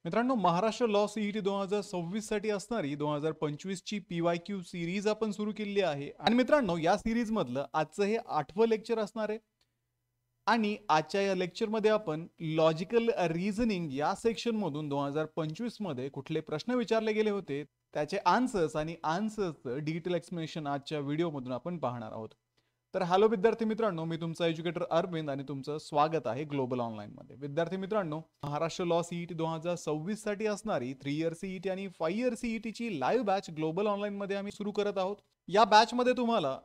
मित्रांनो, Maharashtra law CET 2026 साठी असणारी 2025 ची PYQ सिरीज आपण सुरू केलेली आहे. आणि मित्रांनो, या सिरीज मधलं आजचं हे 8वं लेक्चर असणार आहे. आणि आजच्या या लेक्चरमध्ये आपण लॉजिकल रिझनिंग या सेक्शन मधून 2025 मध्ये कुठले प्रश्न विचारले गेले होते त्याचे आन्सर्स आणि आन्सर्सचं डिटेल एक्सप्लेनेशन आजच्या व्हिडिओमधून आपण पाहणार आहोत. तर हॅलो विद्यार्थी मित्रांनो, मी तुमचा एज्युकेटर अरविंद आणि तुमचं स्वागत आहे ग्लोबल ऑनलाईन मध्ये. विद्यार्थी मित्रांनो, महाराष्ट्र लॉ सीईटी 2026 साठी असणारी 3 इयर सीईटी आणि 5 इयर सीईटी ची लाईव्ह बॅच ग्लोबल ऑनलाईन मध्ये आम्ही सुरू करत आहोत. या बॅच मध्ये तुम्हाला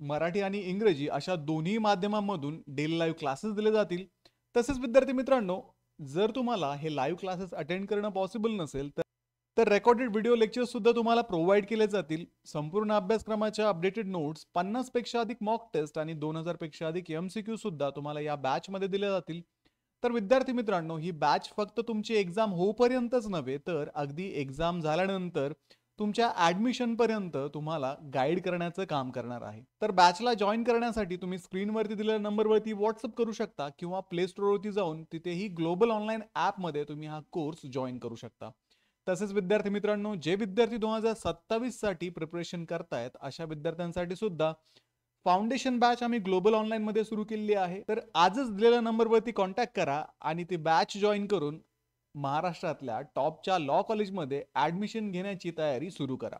मराठी आणि इंग्रजी अशा दोन्ही माध्यमांमधून डेली लाईव्ह क्लासेस दिले जातील. तसेच विद्यार्थी मित्रांनो, जर तुम्हाला हे लाईव्ह क्लासेस अटेंड करणं पॉसिबल नसेल तर रेकॉर्डेड व्हिडिओ लेक्चर सुद्धा तुम्हाला प्रोव्हाइड केले जातील. संपूर्ण अभ्यासक्रमाच्या अपडेटेड नोट्स, 50 पेक्षा अधिक मॉक टेस्ट आणि 2000 पेक्षा अधिक MCQ सुद्धा तुम्हाला या बॅच मध्ये दिले जातील. तर विद्यार्थी मित्रांनो, ही बॅच फक्त तुमची एक्झाम होईपर्यंतच नव्हे तर अगदी एक्झाम झाल्यानंतर तुमच्या ऍडमिशन पर्यंत तुम्हाला गाईड करण्याचं काम करणार आहे. तर बॅचला जॉईन करण्यासाठी तुम्ही स्क्रीनवरती दिलेल्या नंबरवरती व्हॉट्सअप करू शकता किंवा प्ले स्टोअरवरती जाऊन तिथेही ग्लोबल ऑनलाईन ऍप मध्ये तुम्ही हा कोर्स जॉईन करू शकता. तसेच विद्यार्थी मित्रांनो, जे विद्यार्थी 2027 साठी प्रिपरेशन करतायत अशा विद्यार्थ्यांसाठी सुद्धा फाउंडेशन बॅच आम्ही ग्लोबल ऑनलाईन मध्ये सुरू केलेली आहे. तर आजच दिलेल्या नंबरवरती कॉन्टॅक्ट करा आणि ती बॅच जॉईन करून महाराष्ट्रातल्या टॉपच्या लॉ कॉलेजमध्ये ऍडमिशन घेण्याची तयारी सुरू करा.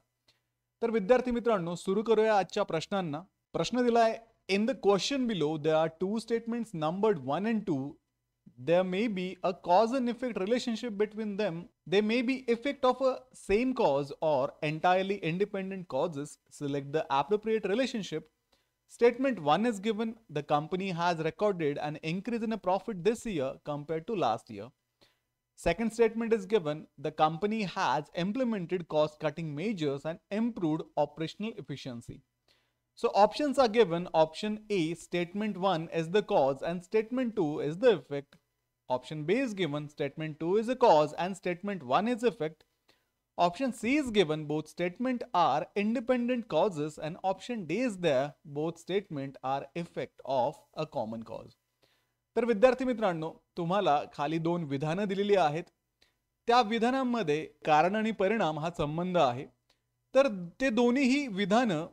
तर विद्यार्थी मित्रांनो, सुरू करूया आजच्या प्रश्नांना. प्रश्न दिलाय, in the question below there are two statements numbered 1 and 2. There may be a cause and effect relationship between them. They may be effect of a same cause or entirely independent causes. Select the appropriate relationship. Statement 1 is given, the company has recorded an increase in a profit this year compared to last year. Second statement is given, the company has implemented cost cutting measures and improved operational efficiency. So options are given. Option A, statement 1 is the cause and statement 2 is the effect. Option B is given, statement 2 is the cause and statement 1 is effect. Option C is given, both statement are independent causes, and option D is there, both statement are effect of a common cause. तर विद्यार्थी मित्रांनो, तुम्हाला खाली दोन विधानं दिलेली आहेत. त्या विधानांमध्ये कारण आणि परिणाम हा संबंध आहे. तर ते दोन्हीही विधानं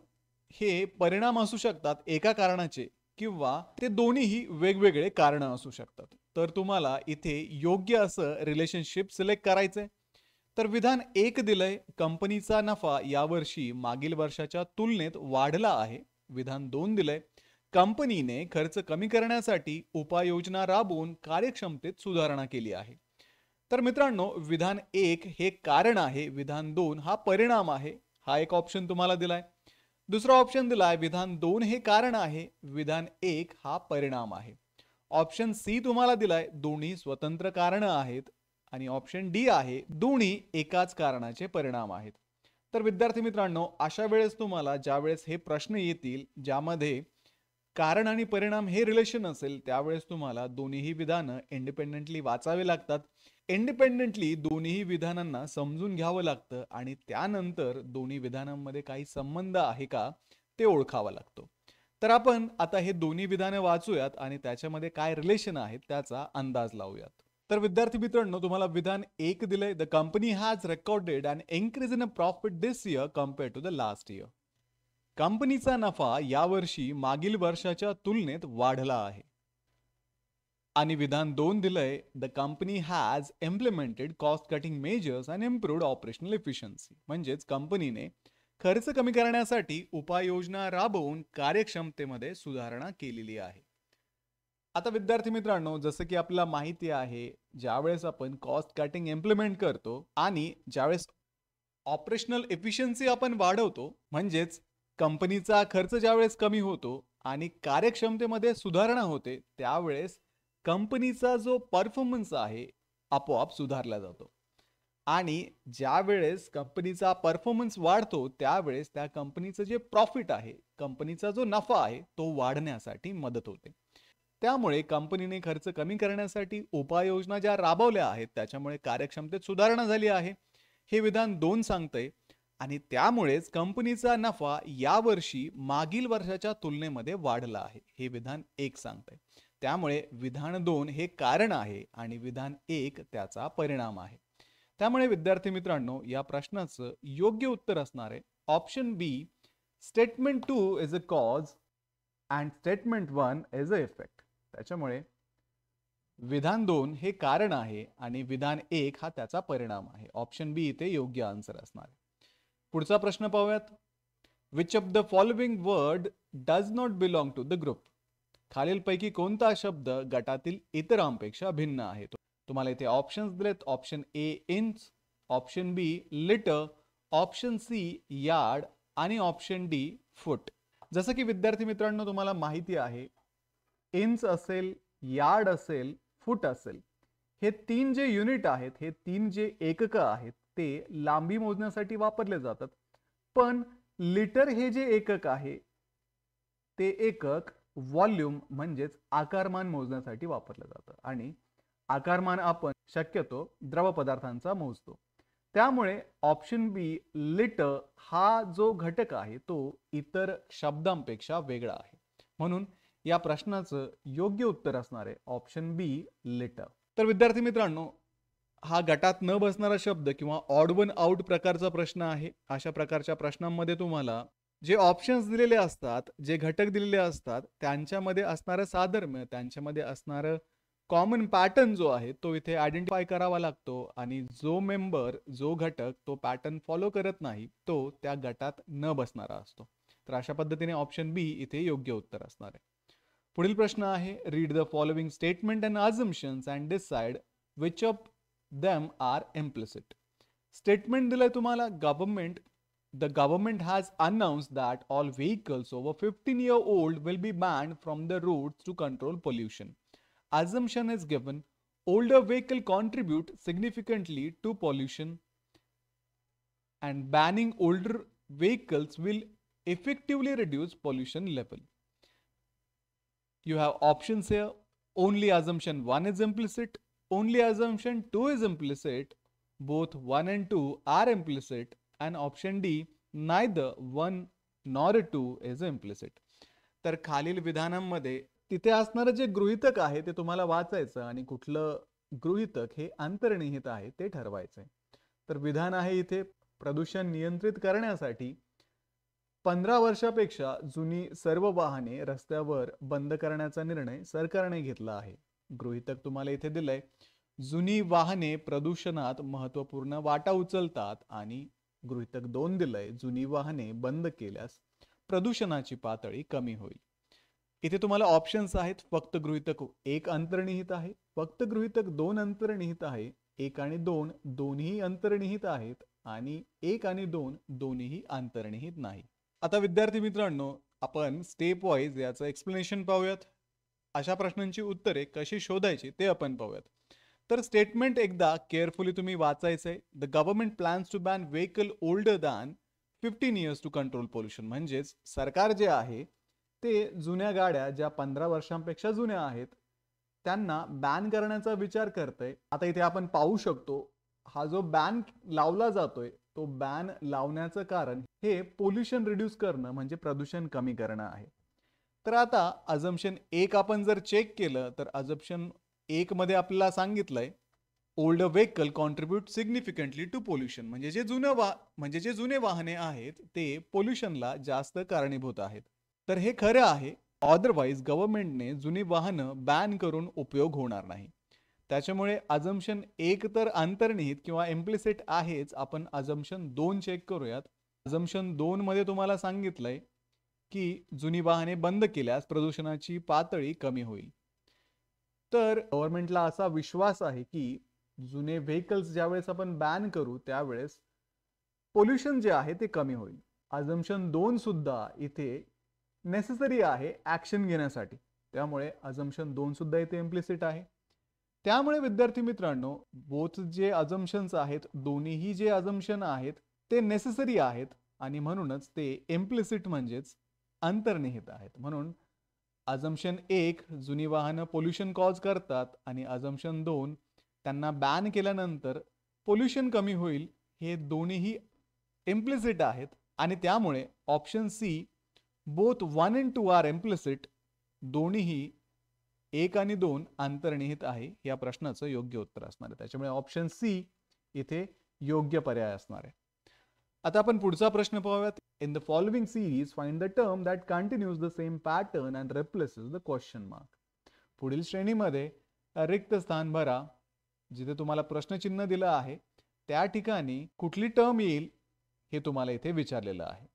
हे परिणाम असू शकतात एका कारणाचे किंवा ते दोन्हीही वेगवेगळे कारण असू शकतात. तर तुम्हाला इथे योग्य असं रिलेशनशिप सिलेक्ट करायचंय. तर विधान 1 दिलंय, कंपनीचा नफा यावर्षी मागील वर्षाच्या तुलनेत वाढला आहे. विधान 2 दिलंय, कंपनीने खर्च कमी करण्यासाठी उपाययोजना राबवून कार्यक्षमतेत सुधारणा केली आहे. तर मित्रांनो, विधान 1 हे कारण आहे, विधान 2 हा परिणाम आहे. हा एक ऑप्शन तुम्हाला दिलाय. दुसरा ऑप्शन दिलाय, विधान 2 हे कारण आहे, विधान 1 हा परिणाम आहे. ऑप्शन सी तुम्हाला दिलाय, दोन्ही स्वतंत्र कारण आहेत. आणि ऑप्शन डी आहे, दोन्ही एकाच कारणाचे परिणाम आहेत. तर विद्यार्थी मित्रांनो, अशा वेळेस तुम्हाला ज्या वेळेस हे प्रश्न येतील ज्यामध्ये कारण आणि परिणाम हे रिलेशन असेल, त्यावेळेस तुम्हाला दोन्हीही विधानं इंडिपेंडेंटली वाचावे लागतात. इंडिपेंडेंटली दोन्ही विधानांना समजून घ्यावं लागतं आणि त्यानंतर दोन्ही विधानांमध्ये काही संबंध आहे का ते ओळखावा लागतो. तर आपण आता हे दोन्ही विधानं वाचूयात आणि त्याच्यामध्ये काय रिलेशन आहेत त्याचा अंदाज लावूयात. तर विद्यार्थी मित्रांनो, तुम्हाला विधान 1 दिलंय, the company has recorded an increase in a profit this year compare to the last year. कंपनीचा नफा यावर्षी मागील वर्षाच्या तुलनेत वाढला आहे. आणि विधान 2 दिलंय, the company has implemented cost cutting measures and improved operational efficiency. म्हणजेच कंपनीने खर्च कमी करण्यासाठी उपाययोजना राबवून कार्यक्षमतेमध्ये सुधारणा केलेली आहे. आता विद्यार्थी मित्रांनो, जसं की आपल्याला माहिती आहे, ज्यावेळेस आपण कॉस्ट कटिंग इम्प्लिमेंट करतो आणि ज्यावेळेस ऑपरेशनल एफिशियन्सी आपण वाढवतो, म्हणजेच कंपनीचा खर्च ज्यावेळेस कमी होतो आणि कार्यक्षमतेमध्ये सुधारणा होते, त्यावेळेस कंपनीचा जो परफॉर्मन्स आहे आपोआप सुधारला जातो. आणि ज्या वेळेस कंपनीचा परफॉर्मन्स वाढतो त्यावेळेस त्या कंपनीचं जे प्रॉफिट आहे, कंपनीचा जो नफा आहे, तो वाढण्यासाठी मदत होते. त्यामुळे कंपनीने खर्च कमी करण्यासाठी उपाययोजना ज्या राबवल्या आहेत त्याच्यामुळे कार्यक्षमतेत सुधारणा झाली आहे, हे विधान 2 सांगतंय. आणि त्यामुळेच कंपनीचा नफा यावर्षी मागील वर्षाच्या तुलनेमध्ये वाढला आहे, हे विधान 1 सांगतंय. त्यामुळे विधान 2 हे कारण आहे आणि विधान 1 त्याचा परिणाम आहे. त्यामुळे विद्यार्थी मित्रांनो या प्रश्नाचं योग्य उत्तर असणार आहे option B, statement 2 is a cause and statement 1 is a effect. त्याच्यामुळे विधान 2 हे कारण आहे आणि विधान 1 हा त्याचा परिणाम आहे. ऑप्शन बी इथे योग्य आन्सर असणार आहे. पुढचा प्रश्न पाहूयात. Which of the following word does not belong to the group. खालीलपैकी कोणता शब्द गटातील इतरांपेक्षा भिन्न आहे. तुम्हाला इथे ऑप्शन्स दिलेत. Option A inch, option B litre, option C yard आणि ऑप्शन डी फूट. जसं की विद्यार्थी मित्रांनो तुम्हाला माहिती आहे, इंच असेल, यार्ड असेल, फूट असेल, हे तीन जे युनिट आहेत, हे तीन जे एकक आहेत ते लांबी मोजण्यासाठी वापरले जातात. पण लिटर हे जे एकक आहे ते एकक व्हॉल्यूम म्हणजेच आकारमान मोजण्यासाठी वापरलं जातं आणि आकारमान आपण शक्यतो द्रव पदार्थांचा मोजतो. त्यामुळे ऑप्शन बी लिटर हा जो घटक आहे तो इतर शब्दांपेक्षा वेगळा आहे. म्हणून या प्रश्नाचं योग्य उत्तर असणार आहे ऑप्शन बी लिटर. तर विद्यार्थी मित्रांनो हा गटात न बसणारा शब्द किंवा ऑड वन आउट प्रकारचा प्रश्न आहे. अशा प्रकारच्या प्रश्नांमध्ये तुम्हाला जे ऑप्शन्स दिलेले असतात, जे घटक दिलेले असतात त्यांच्यामध्ये असणारं साधर्म्य, त्यांच्यामध्ये असणारं कॉमन पॅटर्न जो आहे तो इथे आयडेंटिफाय करावा लागतो आणि जो मेंबर, जो घटक तो पॅटर्न फॉलो करत नाही तो त्या गटात न बसणारा असतो. तर अशा पद्धतीने ऑप्शन बी इथे योग्य उत्तर असणार आहे. पुढील प्रश्न आहे, read the following statement and assumptions and decide which of them are implicit. Statement दिलंय तुम्हाला, the government has announced that all vehicles over 15-year-old will be banned from the roads to control pollution. Assumption is given, older vehicle contribute significantly to pollution and banning older vehicles will effectively reduce pollution level. You have options here. Only assumption 1 is implicit, only assumption 2 is implicit, both 1 and 2 are implicit, and option D, neither 1 nor 2 is implicit. तर खालील विधानांमध्ये तिथे असणारं जे गृहीतक आहे ते तुम्हाला वाचायचं आणि कुठलं गृहीतक हे अंतर्निहित आहे ते ठरवायचंय. तर विधान आहे इथे, प्रदूषण नियंत्रित करण्यासाठी 15 वर्षापेक्षा जुनी सर्व वाहने रस्त्यावर बंद करण्याचा निर्णय सरकारने घेतला आहे. गृहीतक तुम्हाला इथे दिलंय, जुनी वाहने प्रदूषणात महत्वपूर्ण वाटा उचलतात आणि गृहीतक 2 दिलंय, जुनी वाहने बंद केल्यास प्रदूषणाची पातळी कमी होईल. इथे तुम्हाला ऑप्शन्स आहेत, फक्त गृहीतक 1 अंतर्निहित आहे, फक्त गृहीतक 2 अंतर्निहित आहे, 1 आणि 2 दोन्ही अंतर्निहित आहेत आणि 1 आणि 2 दोन्ही अंतर्निहित नाही. आता विद्यार्थी मित्रांनो आपण स्टेप वाईज याचं एक्सप्लेनेशन पाहूयात. अशा प्रश्नांची उत्तरे कशी शोधायची ते आपण पाहूयात. तर स्टेटमेंट एकदा केअरफुली तुम्ही वाचायचंय. The government plans to ban vehicle older than 15 years to control pollution. म्हणजेच सरकार जे आहे ते जुन्या गाड्या ज्या 15 वर्षांपेक्षा जुन्या आहेत त्यांना बॅन करण्याचा विचार करतंय. आता इथे आपण पाहू शकतो हा जो बॅन लावला जातोय तो बॅन लावण्याचं कारण हे पोल्युशन रिड्यूस करणं म्हणजे प्रदूषण कमी करणं आहे. तर आता अझम्पशन 1 आपण जर चेक केलं तर अझम्पशन 1 मध्ये आपल्याला सांगितलंय older vehicle contribute significantly to pollution. म्हणजे जे जुने वाहने आहेत ते पोल्युशनला जास्त कारणीभूत आहेत. तर हे खरं आहे, अदरवाईज गव्हर्नमेंटने जुनी वाहनं बॅन करून उपयोग होणार नाही. त्याच्यामुळे अझम्पशन 1 तर अंतर्निहित किंवा इम्प्लिसिट आहेच. आपण अझम्पशन 2 चेक करूयात. अझम्पशन 2 मध्ये तुम्हाला सांगितलंय की जुनी वाहने बंद केल्यास प्रदूषणाची पातळी कमी होईल. तर गव्हर्नमेंटला असा विश्वास आहे की जुने व्हेकल्स ज्यावेळेस आपण बॅन करू त्यावेळेस पोल्युशन जे आहे ते कमी होईल. अझम्पशन 2 सुद्धा इथे नेसेसरी आहे ऍक्शन घेण्यासाठी, त्यामुळे अझम्पशन 2 सुद्धा इथे इम्प्लिसिट आहे. त्यामुळे विद्यार्थी मित्रांनो बोथ जे अझम्पशन्स आहेत, दोन्हीही जे अझम्पशन आहेत ते नेसेसरी आहेत आणि म्हणूनच ते इम्प्लिसिट म्हणजेच अंतर्निहित आहेत. म्हणून अझम्पशन 1 जुनी वाहनं पोल्युशन कॉज करतात आणि अझम्पशन 2 त्यांना बॅन केल्यानंतर पोल्युशन कमी होईल, हे दोन्हीही इम्प्लिसिट आहेत आणि त्यामुळे option C both 1 and 2 are implicit, दोन्हीही 1 आणि 2 अंतर्निहित आहे, या प्रश्नाचं योग्य उत्तर असणार आहे. त्याच्यामुळे ऑप्शन सी इथे योग्य पर्याय असणार आहे. आता आपण पुढचा प्रश्न पाहूयात. In the following series find the term that continues the same pattern and replaces the question mark. पुढील श्रेणीमध्ये रिक्त स्थान भरा. जिथे तुम्हाला प्रश्नचिन्ह दिलं आहे त्या ठिकाणी कुठली टर्म येईल हे तुम्हाला इथे विचारलेलं आहे.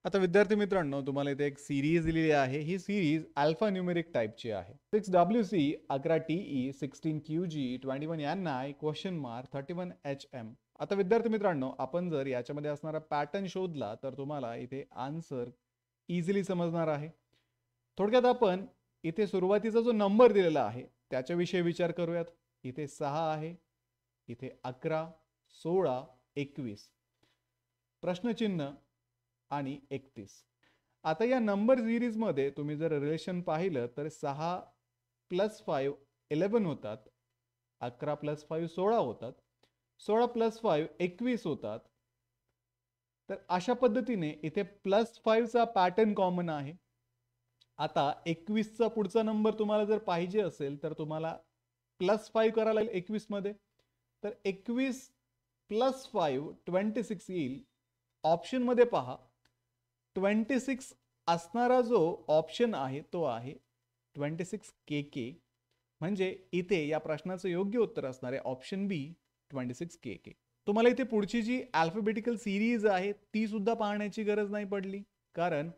आता विद्यार्थी मित्रांनो, तुम्हाला इथे एक सिरीज दिलेली आहे. ही सिरीज अल्फा न्यूमेरिक टाइपची आहे. 6WC 11TE 16QG 21NI question mark 31HM. आता विद्यार्थी मित्रांनो, आपण जर याच्यामध्ये असणारा पॅटर्न शोधला तर तुम्हाला इथे आन्सर इझिली समजणार आहे. थोडक्यात आपण इथे सुरुवातीचा जो नंबर दिलेला आहे त्याच्याविषयी विचार करूयात. इथे 6 आहे, इथे 11, 16, 21, प्रश्नचिन्ह आणि 31. आता या नंबर सिरीज मध्ये तुम्ही जर रिलेशन पाहिलं तर 6 + 5 11 होतात, 11 + 5 16 होतात, 16 + 5 21 होतात. तर अशा पद्धतीने इथे +5 चा पॅटर्न कॉमन आहे. आता 21 चा पुढचा नंबर तुम्हाला जर पाहिजे असेल तर तुम्हाला +5 करायला लागेल 21 मध्ये. तर 21 + 5 26 येईल. ऑप्शन मध्ये पहा 26 असणारा जो ऑप्शन आहे तो आहे 26KK. म्हणजे इथे या प्रश्नाचं योग्य उत्तर असणार आहे ऑप्शन बी 26KK. तुम्हाला इथे पुढची जी अल्फाबेटिकल सिरीज आहे ती सुद्धा पाहण्याची गरज नाही पडली, कारण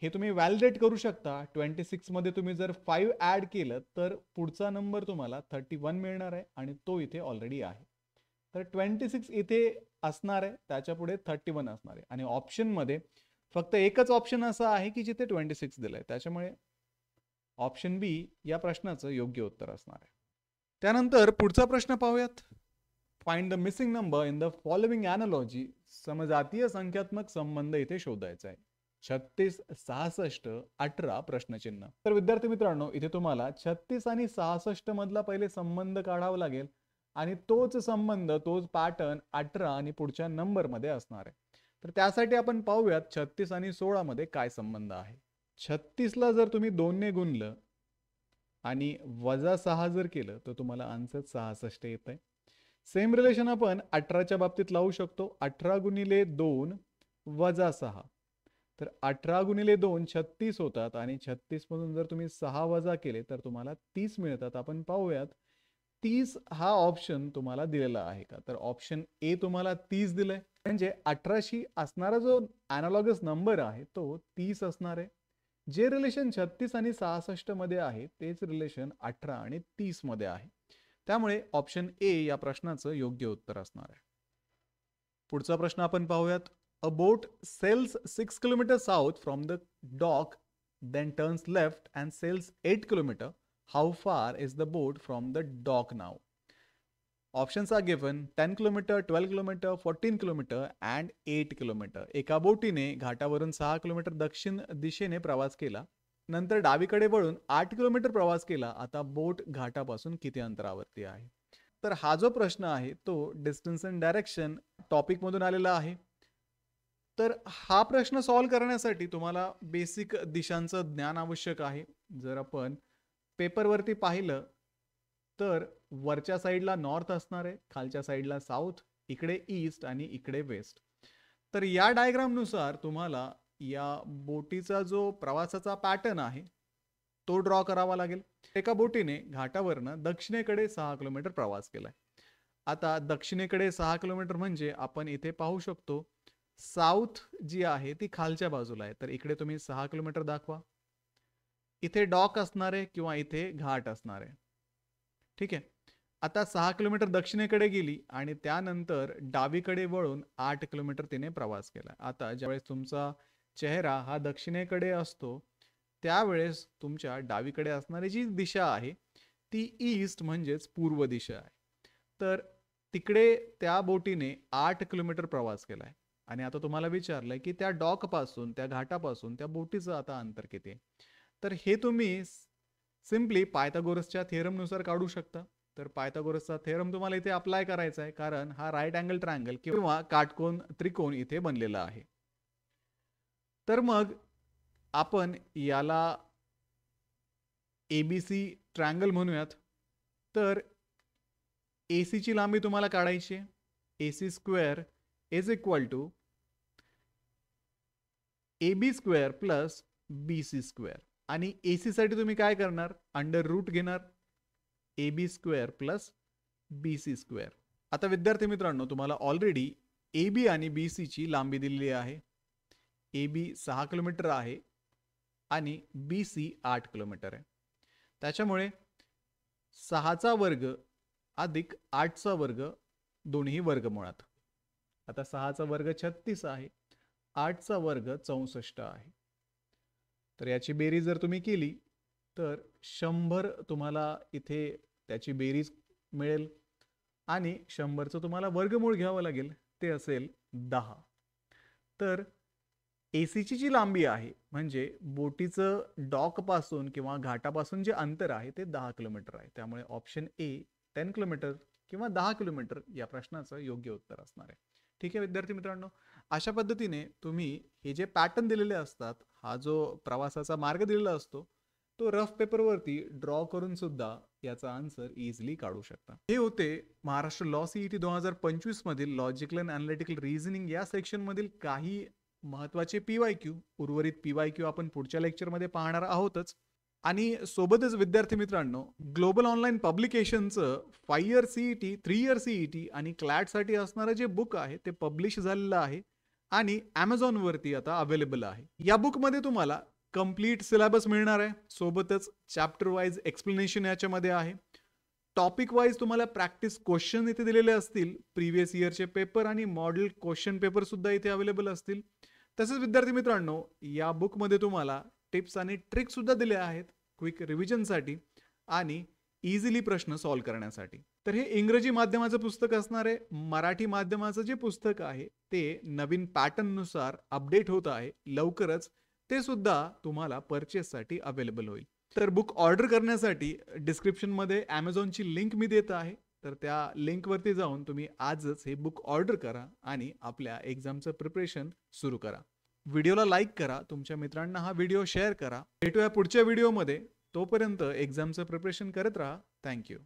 हे तुम्ही व्हॅलिडेट करू शकता. 26 मध्ये तुम्ही जर 5 ऍड केलं तर पुढचा नंबर तुम्हाला 31 मिळणार आहे आणि तो इथे ऑलरेडी आहे. तर 26 इथे असणार आहे, त्याच्या पुढे 31 असणार आहे आणि ऑप्शन मध्ये फक्त एकच ऑप्शन असा आहे की जिथे 26 दिलंय. त्याच्यामुळे ऑप्शन बी या प्रश्नाचं योग्य उत्तर असणार आहे. त्यानंतर पुढचा प्रश्न पाहूयात. Find the missing number in the following analogy. समजातीय संख्यात्मक संबंध इथे शोधायचा आहे. 36, 66, 18 प्रश्नचिन्ह. तर विद्यार्थी मित्रांनो, इथे तुम्हाला 36 आणि 66 मधला पहिले संबंध काढावा लागेल आणि तोच संबंध, तोच पॅटर्न 18 आणि पुढच्या नंबर मध्ये असणार आहे. तर त्यासाठी आपण पाहूयात 36 आणि 16 मध्ये काय संबंध आहे. 36 ला जर तुम्ही 2 ने गुणलं आणि -6 जर केलं तर तुम्हाला आन्सर 66 येत आहे. सेम रिलेशन आपण 18च्या बाबतीत लावू शकतो. 18 × 2 - 6. तर 18 × 2 36 होतात आणि 36 मधून जर तुम्ही 6 वजा केले तर तुम्हाला 30 मिळतात. आपण पाहूयात 30 हा ऑप्शन तुम्हाला दिलेला आहे का. तर ऑप्शन ए तुम्हाला 30 दिलंय. म्हणजे 18शी असणारा जो अॅनालॉगस नंबर आहे तो 30 असणार आहे. जे रिलेशन 36 आणि 66 मध्ये आहे तेच रिलेशन 18 आणि 30 मध्ये आहे. त्यामुळे ऑप्शन ए या प्रश्नाचं योग्य उत्तर असणार आहे. पुढचा प्रश्न आपण पाहूयात. A boat sails 6 kilometre south from the dock, then turns left and sails 8 kilometre. How far is the boat from the dock now? Options are given 10 kilometre, 12 kilometre, 14 kilometre and 8 kilometre. एका बोटीने घाटावरून 6 kilometre दक्षिण दिशेने प्रवास केला, नंतर डावीकडे वळून 8 kilometre प्रवास केला. आता बोट घाटापासून किती अंतरावरती आहे? तर हा जो प्रश्न आहे तो डिस्टन्स अँड डायरेक्शन टॉपिक मधून आलेला आहे. तर हा प्रश्न सॉल्व्ह करण्यासाठी तुम्हाला बेसिक दिशांचं ज्ञान आवश्यक आहे. जर आपण पेपरवरती पाहिलं तर वरच्या साईडला नॉर्थ असणार आहे, खालच्या साईडला साऊथ, इकडे ईस्ट आणि इकडे वेस्ट. तर या डायग्राम नुसार तुम्हाला या बोटीचा जो प्रवासाचा पॅटर्न आहे तो ड्रॉ करावा लागेल. एका बोटीने घाटावरनं दक्षिणेकडे 6 किलोमीटर प्रवास केलाय. आता दक्षिणेकडे 6 किलोमीटर म्हणजे आपण इथे पाहू शकतो साऊथ जी आहे ती खालच्या बाजूला आहे. तर इकडे तुम्ही 6 किलोमीटर दाखवा. इथे डॉक असणार आहे किंवा इथे घाट असणार आहे. ठीक आहे. आता 6 किलोमीटर दक्षिणेकडे गेली आणि त्यानंतर डावीकडे वळून 8 किलोमीटर तिने प्रवास केला. आता ज्यावेळेस तुमचा चेहरा हा दक्षिणेकडे असतो त्यावेळेस तुमच्या डावीकडे असणारी जी दिशा आहे ती ईस्ट म्हणजेच पूर्व दिशा आहे. तर तिकडे त्या बोटीने 8 किलोमीटर प्रवास केलाय आणि आता तुम्हाला विचारलंय की त्या डॉक पासून, त्या घाटापासून त्या बोटीचं आता अंतर किती आहे. तर हे तुम्ही सिम्पली पायथागोरसच्या थेरम नुसार काढू शकता. तर पायथागोरसचा थेरम तुम्हाला इथे अप्लाय करायचा आहे, कारण हा राईट अँगल ट्रायंगल किंवा काटकोन त्रिकोण इथे बनलेला आहे. तर मग आपण याला ABC ट्रायंगल म्हणूयात. तर AC ची लांबी तुम्हाला काढायची आहे. AC square is equal to AB square plus BC square. आणि AC साठी तुम्ही काय करणार, अंडर रूट घेणार AB square plus BC square. आता विद्यार्थी मित्रांनो, तुम्हाला ऑलरेडी AB आणि BC ची लांबी दिलेली आहे. AB 6 किलोमीटर आहे आणि BC 8 किलोमीटर आहे. त्याच्यामुळे 6चा वर्ग अधिक 8चा वर्ग दोन्ही वर्गमुळात. आता 6चा वर्ग 36 आहे, 8चा वर्ग 64 आहे. तर याची बेरीज जर तुम्ही केली तर 100 तुम्हाला इथे त्याची बेरीज मिळेल आणि 100चं तुम्हाला वर्गमूळ घ्यावं लागेल, ते असेल 10. तर एसीची जी लांबी आहे म्हणजे बोटीचं डॉकपासून किंवा घाटापासून जे अंतर आहे ते 10 किलोमीटर आहे. त्यामुळे ऑप्शन ए 10 किलोमीटर किंवा 10 किलोमीटर या प्रश्नाचं योग्य उत्तर असणार आहे. ठीक आहे विद्यार्थी मित्रांनो, अशा पद्धतीने तुम्ही हे जे पॅटर्न दिलेले असतात, हा जो प्रवासाचा मार्ग दिलेला असतो, तो रफ पेपरवरती ड्रॉ करून सुद्धा याचा आन्सर इझिली काढू शकता. हे होते महाराष्ट्र लॉ सीईटी 2025 मधील लॉजिकल अँड अनालिटिकल रिझनिंग या सेक्शन मधील काही महत्वाचे PYQ. उर्वरित PYQ आपण पुढच्या लेक्चरमध्ये पाहणार आहोतच. आणि सोबतच विद्यार्थी मित्रांनो, ग्लोबल ऑनलाईन पब्लिकेशनचं 5 इयर सीईटी, 3 इयर सीईटी आणि क्लॅटसाठी असणारं जे बुक आहे ते पब्लिश झालेलं आहे आणि Amazonवरती आता अवेलेबल आहे. या बुकमध्ये तुम्हाला कंप्लीट सिलेबस मिळणार आहे, सोबतच चॅप्टर वाईज एक्सप्लेनेशन याच्यामध्ये आहे. टॉपिक वाईज तुम्हाला प्रॅक्टिस क्वेश्चन इथे दिलेले असतील, प्रिव्हियस इयरचे पेपर आणि मॉडेल क्वेश्चन पेपर सुद्धा इथे अवेलेबल असतील. तसेच विद्यार्थी मित्रांनो, या बुकमध्ये तुम्हाला टिप्स आणि ट्रिक्स सुद्धा दिले आहेत क्विक रिव्हिजनसाठी आणि इझिली प्रश्न सॉल्व्ह करण्यासाठी. तर हे इंग्रजी माध्यमाचं पुस्तक असणार आहे. मराठी माध्यमाचं जे पुस्तक आहे ते नवीन पॅटर्ननुसार अपडेट होत आहे. लवकरच ते सुद्धा तुम्हाला परचेससाठी अवेलेबल होईल. तर बुक ऑर्डर करण्यासाठी डिस्क्रिप्शनमध्ये Amazonची लिंक मी देत आहे. तर त्या लिंकवरती जाऊन तुम्ही आजच हे बुक ऑर्डर करा आणि आपल्या एक्झामचं प्रिपरेशन सुरू करा. व्हिडिओला लाईक करा, तुमच्या मित्रांना हा व्हिडिओ शेअर करा. भेटूया पुढच्या व्हिडिओमध्ये. तोपर्यंत एक्झामचं प्रिपरेशन करत राहा. थँक्यू.